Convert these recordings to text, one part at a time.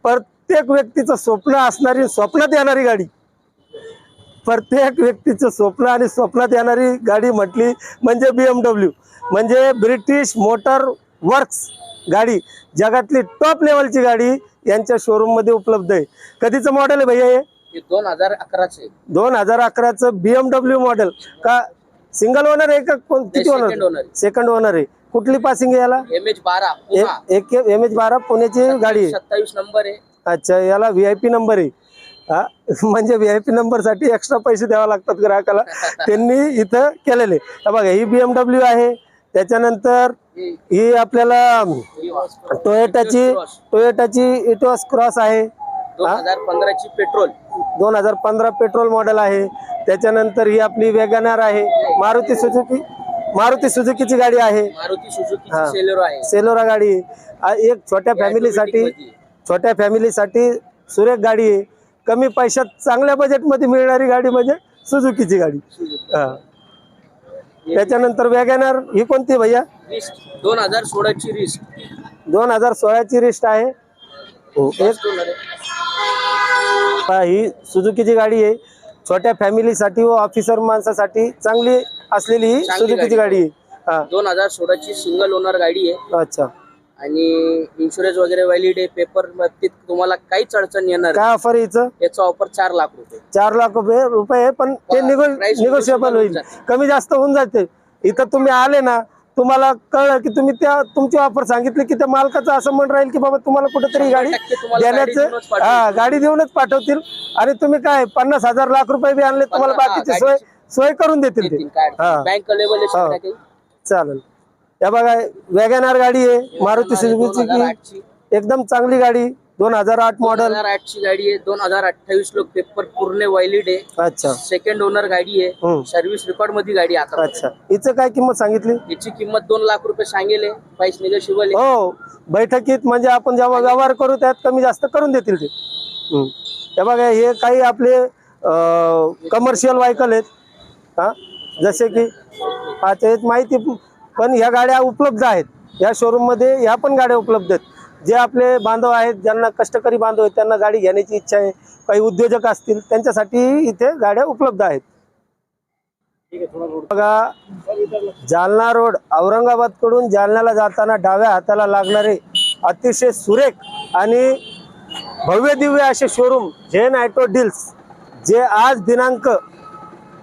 प्रत्येक व्यक्तीचं स्वप्न असणारी, स्वप्नात येणारी गाडी, प्रत्येक व्यक्तीचं स्वप्न आणि स्वप्नात येणारी गाडी म्हटली म्हणजे BMW, म्हणजे ब्रिटिश मोटर वर्क्स गाडी, जगातली टॉप लेवलची गाडी यांच्या शोरूम मध्ये उपलब्ध आहे. कधीचं मॉडेल आहे भैया हे? 2011चे. 2011चं BMW मॉडेल. का सिंगल ओनर आहे का किती ओनर? सेकंड ओनर आहे. कुठली पासिंग आहे याला? MH12 पुण्याची गाडी आहे. 27 नंबर आहे. अच्छा, याला VIP नंबर आहे. हा, म्हणजे VIP नंबर साठी एक्स्ट्रा पैसे द्यावे लागतात ग्राहकाला. त्यांनी इथं केलेले. बघा, ही BMW आहे. त्याच्यानंतर ही आपल्याला टोयोटाची इटोस क्रॉस आहे. 2015ची पेट्रोल, 2015 पेट्रोल मॉडेल आहे. त्याच्यानंतर ही आपली वॅगनर आहे. मारुती सुझुकीची गाडी आहे. मारुती सुझुकीची सेलेरो आहे. सेलोरा गाडी एक छोट्या फॅमिलीसाठी सुरेख गाडी आहे. कमी पैशात चांगल्या बजेटमध्ये मिळणारी गाडी म्हणजे सुझुकीची गाडी. त्याच्यानंतर वॅगनर ही कोणती भैया? 2016ची रिस्ट. 2016ची रिस्ट आहे. ही सुझुकीची गाडी आहे. छोट्या फॅमिलीसाठी व ऑफिसर माणसासाठी चांगली असलेली ही सुझुकीची गाडी आहे. 2016ची सिंगल ओनर गाडी आहे. अच्छा. आणि इन्शुरन्स वगैरे व्हॅलिड आहे. पेपर मध्ये तुम्हाला काहीच अडचण येणार. काय ऑफर आहे याचं? याचा ऑफर 4 लाख रुपये. 4 लाख रुपये पण ते निगोशिएबल होईल, कमी जास्त होऊन जाते. इथं तुम्ही आले ना, तुम्हाला कळलं की तुम्ही तुमची ऑफर सांगितली की त्या मालकाचं असं म्हण राहील की बाबा तुम्हाला कुठेतरी गाडी देण्याचं, गाडी देऊनच पाठवतील. आणि तुम्ही काय 50,000 लाख रुपये बी आणले, तुम्हाला बाकीची सोय करून देतील ते. बँक लेवल चालेल. या बघा, वॅगनर गाडी आहे मारुती सुझुकीची, एकदम चांगली गाडी. 2008 मॉडेल. 2008ची गाडी आहे. 2028 लोक पेपर पूर्ण व्हॅलिड आहे. अच्छा. सेकंड ओनर गाडी आहे. सर्व्हिस रेकॉर्ड मध्ये गाडी आता. अच्छा. हिचं काय किंमत सांगितली? याची किंमत 2 लाख रुपये सांगेल. प्राइस निगोशिएबल आहे. हो, बैठकीत म्हणजे आपण जेव्हा व्यवहार करू त्यात कमी जास्त करून देतील ते. हे बघा, हे काही आपले कमर्शियल व्हायकल आहेत. हा, जसे की माहिती, पण ह्या गाड्या उपलब्ध आहेत या शोरूम मध्ये. ह्या पण गाड्या उपलब्ध आहेत. जे आपले बांधव आहेत, ज्यांना कष्टकरी बांधव आहेत, त्यांना गाडी घेण्याची इच्छा आहे, काही उद्योजक असतील, त्यांच्यासाठी इथे गाड्या उपलब्ध आहेत. बघा, जालना रोड, औरंगाबाद कडून जालन्याला जाताना डाव्या हाताला लागणारे अतिशय सुरेख आणि भव्य दिव्य असे शोरूम झेन ऑटो डील्स, जे आज दिनांक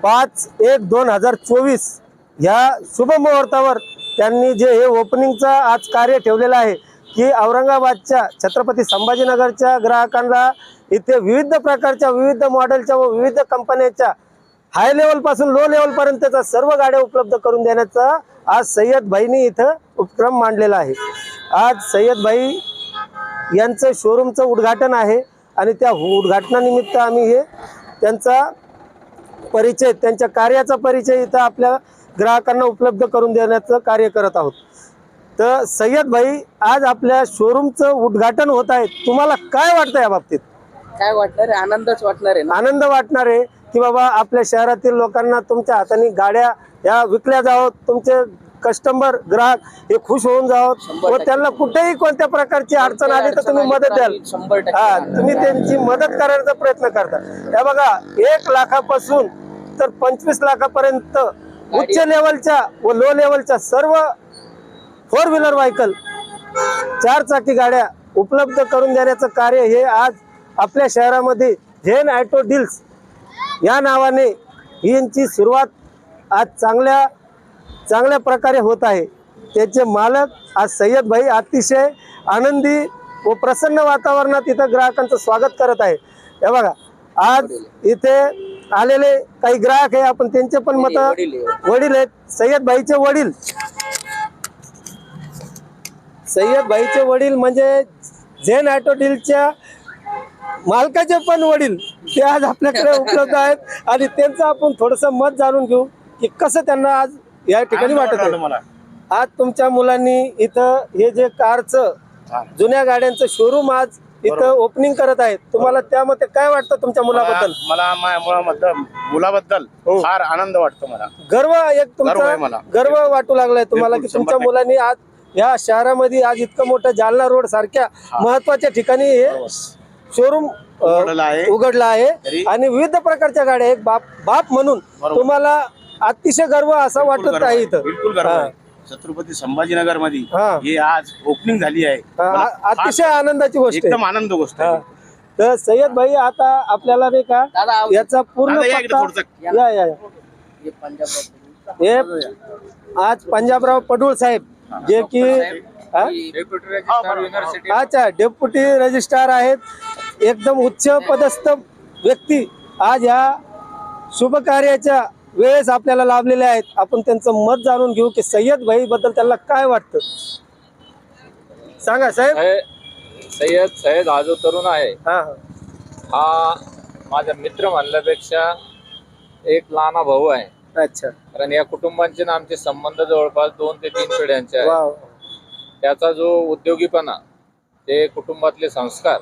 5/1/2024 या शुभ मुहूर्तावर त्यांनी जे हे ओपनिंगचं आज कार्य ठेवलेलं आहे की औरंगाबादच्या छत्रपती संभाजीनगरच्या ग्राहकांना इथे विविध प्रकारच्या, विविध मॉडेलच्या व विविध कंपन्यांच्या हाय लेवल पासून लो लेवल पर्यंतच्या सर्व गाड्या उपलब्ध करून देण्याचा आज सय्यद भाईंनी इथं उपक्रम मांडलेला आहे. आज सय्यद भाई यांचं शोरूमचं उद्घाटन आहे आणि त्या उद्घाटनानिमित्त आम्ही हे त्यांचा परिचय, त्यांच्या कार्याचा परिचय इथं आपल्या ग्राहकांना उपलब्ध करून देण्याचं कार्य करत आहोत. तर सय्यद भाई, आज आपल्या शोरूमचं उद्घाटन होत आहे. तुम्हाला काय वाटतं या बाबतीत? काय वाटणार आहे? आनंदच वाटणार आहे. आनंद वाटणार आहे की बाबा आपल्या शहरातील लोकांना तुमच्या हाताने गाड्या या विकल्या जावं, तुमचे कस्टमर ग्राहक हे खुश होऊन जावं व त्यांना कुठेही कोणत्या प्रकारची अडचण आली तर तुम्ही मदत द्याल. तुम्ही त्यांची मदत करण्याचा प्रयत्न करता. हे बघा, 1 लाखापासून तर 25 लाखापर्यंत उच्च लेवलच्या व लो लेवलच्या सर्व 4 व्हीलर व्हायकल, 4 चाकी गाड्या उपलब्ध करून देण्याचं कार्य हे आज आपल्या शहरामध्ये झेन ऑटो डील्स या नावाने यांची सुरुवात आज चांगल्या प्रकारे होत आहे. त्याचे मालक आज सय्यद भाई अतिशय आनंदी व प्रसन्न वातावरणात इथं ग्राहकांचं स्वागत करत आहे. हे बघा, आज इथे आलेले काही ग्राहक आहे, आपण त्यांचे पण मत, वडील आहेत, सय्यद भाईचे वडील म्हणजे झेन ऑटो डीलच्या मालकाचे पण वडील ते आज आपल्याकडे उपलब्ध आहेत आणि त्यांचं आपण थोडंसं मत जाणून घेऊ की कसं त्यांना आज या ठिकाणी वाटत आहे. आज तुमच्या मुलांनी इथं हे जे कारचं जुन्या गाड्यांचं शोरूम आज इथं ओपनिंग करत आहेत, तुम्हाला त्यामध्ये काय वाटतं तुमच्या मुलाबद्दल? मला मुलाबद्दल फार आनंद वाटतो. मला गर्व, एक तुमचा गर्व वाटू लागलाय तुम्हाला की तुमच्या मुलांनी आज या शहरामध्ये आज इतकं मोठं जालना रोड सारख्या महत्वाच्या ठिकाणी हे शोरूम उघडला आहे आणि विविध प्रकारच्या गाड्या एक बाप म्हणून तुम्हाला अतिशय गर्व असा वाटत आहे इथं. बिलकुल गर्व आहे. छत्रपती संभाजीनगर मध्ये हा. हे आज ओपनिंग झाली आहे. मला अतिशय आनंदाची गोष्ट आहे. एकदम आनंद गोष्ट आहे. तर सय्यद भाई आता आपल्याला नाही का दादा याचा पूर्ण दादा, या इकडे पत्ता थोडंसं. या हे पंजाब हे आज पंजाबराव पडुळ साहेब जे की हा? अच्छा डेप्युटी रजिस्ट्रार आहेत, एकदम उच्च पदस्थ व्यक्ती आज ह्या शुभ कार्याच्या वेळेस आपल्याला लाभलेले आहेत. आपण त्यांचं मत जाणून घेऊ की सय्यद भाई बद्दल त्यांना काय वाटतं. सांगा साहेब. सय्यद हा जो तरुण आहे हा हा माझा मित्र म्हणल्यापेक्षा एक लहान भाऊ आहे. अच्छा कारण या कुटुंबांचे ना आमचे संबंध जवळपास 2 ते 3 पिढ्यांचे आहेत. वाव. त्याचा जो उद्योगीपणा, ते कुटुंबातले संस्कार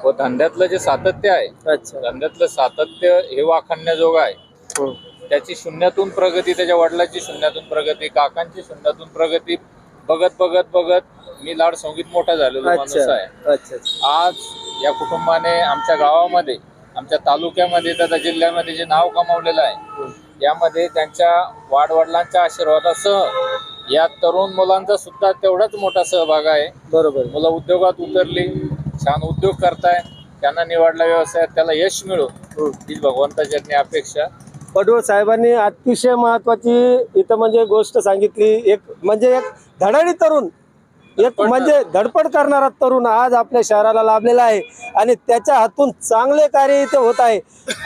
व धंद्यातलं जे सातत्य आहे, अच्छा धंद्यातलं सातत्य हे वाखाणण्याजोगं आहे. त्याची शून्यातून प्रगती, त्याच्या वडिलांची शून्यातून प्रगती, काकांची शून्यातून प्रगती बघत मी लाड संगीत मोठा झालेलो माणूस आहे. अच्छा आज या कुटुंबाने आमच्या गावामध्ये, आमच्या तालुक्यामध्ये तथा जिल्ह्यामध्ये जे नाव कमावलेलं आहे, यामध्ये त्यांच्या वाडवडिलांच्या आशीर्वादासह या तरुण मुलांचा सुद्धा तेवढाच मोठा सहभाग आहे. बरोबर. मुलं उद्योगात उतरली, छान उद्योग करताय, त्यांना निवडला व्यवसायात त्याला यश मिळो हीच भगवंताची अपेक्षा. पडुळ साहेबांनी अतिशय महत्वाची इथं म्हणजे गोष्ट सांगितली. एक म्हणजे एक धडाडी तरुण, एक म्हणजे धडपड करणारा तरुण आज आपल्या शहराला लाभलेला आहे आणि त्याच्या हातून चांगले कार्य इथे होत आहे.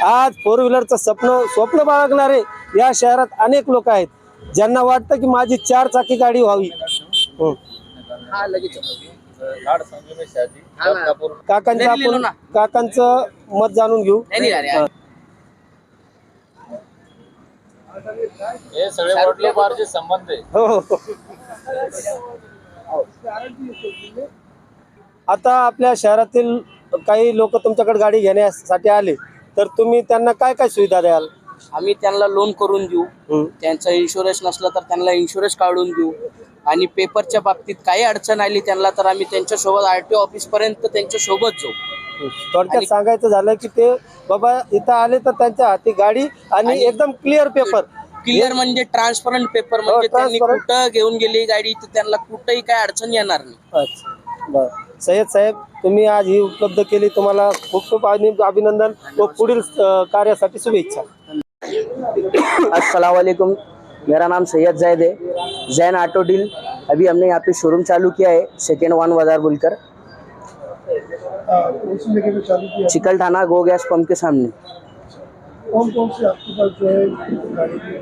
आज 4 व्हीलरचं स्वप्न बाळगणारे या शहरात अनेक लोक आहेत ज्यांना वाटतं की माझी 4 चाकी गाडी व्हावी. हा लगेच लाड संगमेश आधी बदलापूर. काकांचं मत जाणून घेऊ. नाही अरे हे सगळे वडिलोपार्जित संबंध आहे. हो. आता आपल्या शहरातील काही लोक तुमच्याकडे गाडी घेण्यासाठी आले तर तुम्ही त्यांना काय काय सुविधा द्याल. आम्ही त्यांना लोन करून देऊ, त्यांचा इन्शुरन्स नसला तर त्यांना इन्शुरन्स काढून देऊ आणि पेपरच्या बाबतीत काही अडचण आली त्यांना तर आम्ही त्यांच्यासोबत RTO ऑफिस पर्यंत त्यांच्या सोबत जाऊ. थोडक्यात सांगायचं झालं की ते बाबा इथं आले तर त्यांच्या हाती गाडी आणि एकदम क्लिअर पेपर, क्लिअर म्हणजे ट्रान्सपरंट पेपर, म्हणजे त्यांनी कुठं घेऊन गेली गाडी तर त्यांना कुठंही काय अडचण येणार नाही. अच्छा बरं. सय्यद साहेब तुम्ही आज ही उपलब्ध केली, तुम्हाला खूप खूप अभिनंदन व पुढील कार्यासाठी शुभेच्छा. अस्सलाम वालेकुम, मेरा नाम सैयद जैद है, जैन ऑटो डील. अभी हमने यहाँ पे शोरूम चालू किया है, सेकेंड वन बाजार बोलकर, चिकल थाना गो गैस पंप के सामने. कौन कौन से आपके पास जो है गाड़ी की?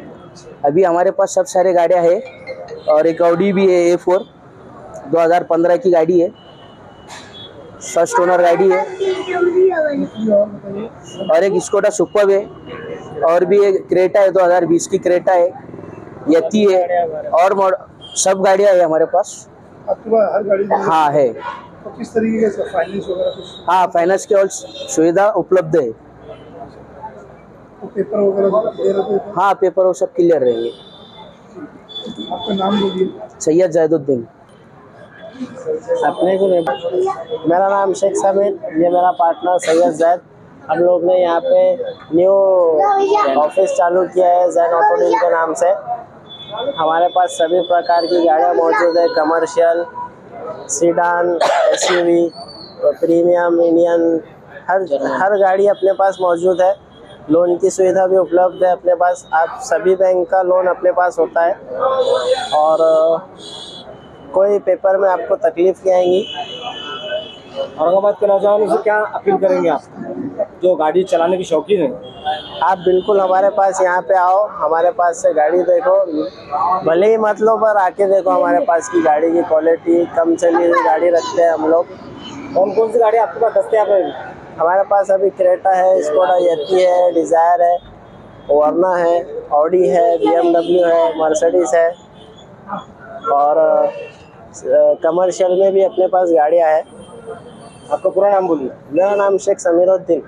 अभी हमारे पास सब सारे गाड़ियाँ है और एक ऑडी भी है A4 2015 की गाड़ी है, फर्स्ट ओनर गाड़ी है, और बताइए. और एक स्कोडा सुपर्ब है, और भी एक क्रेटा है 2020 की क्रेटा है, यती है, और सब गाड़ियाँ है हमारे पास. आपके पास हर गाड़ी जो है, हाँ है. तो किस तरीके का इसका फाइनेंस वगैरह कुछ हाँ, फाइनेंस की और सुविधा उपलब्ध है. तो पेपर वगैरह दे रहे थे? हाँ, पेपर वो सब क्लियर रहेंगे. आपका नाम बोलिए. सैयद जैदुद्दीन. अपने को मेरा नाम शेख सामिर, ये मेरा पार्टनर सैयद जैद. हम लोग ने यहाँ पे न्यू ऑफिस चालू किया है जैन ऑटो डील के नाम से. हमारे पास सभी प्रकार की गाड़ियाँ मौजूद है, commercial, sedan, SUV, premium, Indian, हर गाड़ी अपने पास मौजूद है. लोन की सुविधा भी उपलब्ध है अपने पास. आप सभी बैंक का लोन अपने पास होता है और कोई पेपर में आपको तकलीफ नहीं आएगी. औरंगाबाद के नौजवानों से क्या अपील करेंगे आप जो गाड़ी चलाने की शौकीन है? आप बिल्कुल हमारे पास यहाँ पे आओ, हमारे पास से गाड़ी देखो, भले ही मत लो पर आके देखो हमारे पास की गाड़ी की क्वालिटी. कम चली हुई गाड़ी रखते हैं हम लोग. कौन कौन सी गाड़ी आपके पास दस्तियाब है? हमारे पास अभी क्रेटा है, स्कोडा यती है, डिज़ायर है, वर्ना है, ऑडी है, BMW है, मर्सिडीज है और कमर्शियल में भी अपने पास गाड़ियाँ हैं. आपका पूरा नाम बोलिए. मेरा नाम शेख समीरुद्दीन.